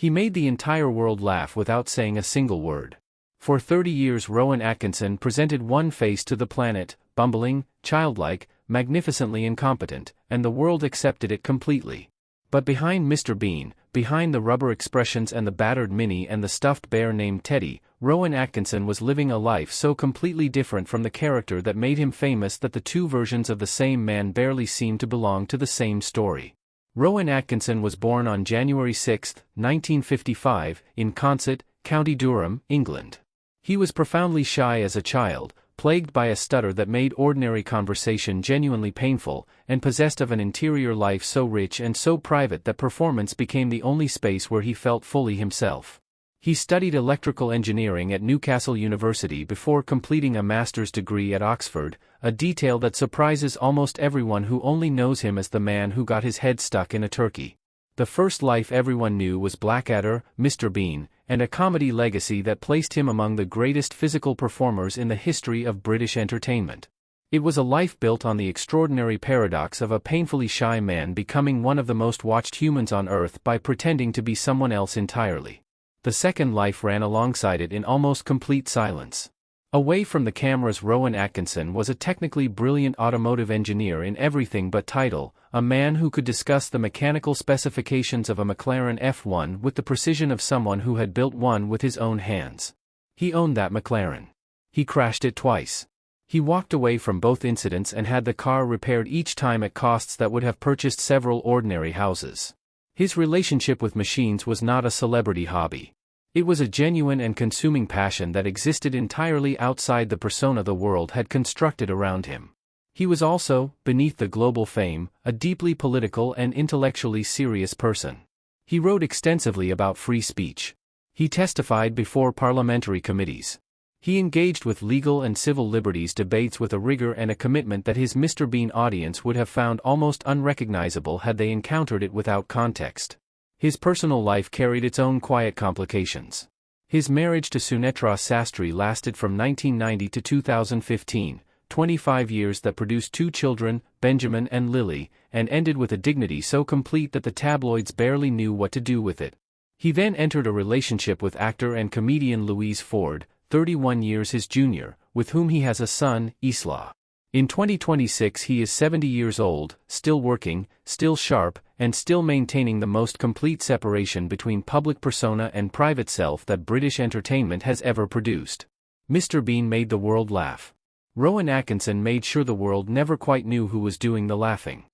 He made the entire world laugh without saying a single word. For 30 years Rowan Atkinson presented one face to the planet, bumbling, childlike, magnificently incompetent, and the world accepted it completely. But behind Mr. Bean, behind the rubber expressions and the battered Minnie and the stuffed bear named Teddy, Rowan Atkinson was living a life so completely different from the character that made him famous that the two versions of the same man barely seemed to belong to the same story. Rowan Atkinson was born on January 6, 1955, in Consett, County Durham, England. He was profoundly shy as a child, plagued by a stutter that made ordinary conversation genuinely painful, and possessed of an interior life so rich and so private that performance became the only space where he felt fully himself. He studied electrical engineering at Newcastle University before completing a master's degree at Oxford, a detail that surprises almost everyone who only knows him as the man who got his head stuck in a turkey. The first life everyone knew was Blackadder, Mr. Bean, and a comedy legacy that placed him among the greatest physical performers in the history of British entertainment. It was a life built on the extraordinary paradox of a painfully shy man becoming one of the most watched humans on Earth by pretending to be someone else entirely. The second life ran alongside it in almost complete silence. Away from the cameras, Rowan Atkinson was a technically brilliant automotive engineer in everything but title, a man who could discuss the mechanical specifications of a McLaren F1 with the precision of someone who had built one with his own hands. He owned that McLaren. He crashed it twice. He walked away from both incidents and had the car repaired each time at costs that would have purchased several ordinary houses. His relationship with machines was not a celebrity hobby. It was a genuine and consuming passion that existed entirely outside the persona the world had constructed around him. He was also, beneath the global fame, a deeply political and intellectually serious person. He wrote extensively about free speech. He testified before parliamentary committees. He engaged with legal and civil liberties debates with a rigor and a commitment that his Mr. Bean audience would have found almost unrecognizable had they encountered it without context. His personal life carried its own quiet complications. His marriage to Sunetra Sastry lasted from 1990 to 2015, 25 years that produced two children, Benjamin and Lily, and ended with a dignity so complete that the tabloids barely knew what to do with it. He then entered a relationship with actor and comedian Louise Ford, 31 years his junior, with whom he has a son, Isla. In 2026 he is 70 years old, still working, still sharp, and still maintaining the most complete separation between public persona and private self that British entertainment has ever produced. Mr. Bean made the world laugh. Rowan Atkinson made sure the world never quite knew who was doing the laughing.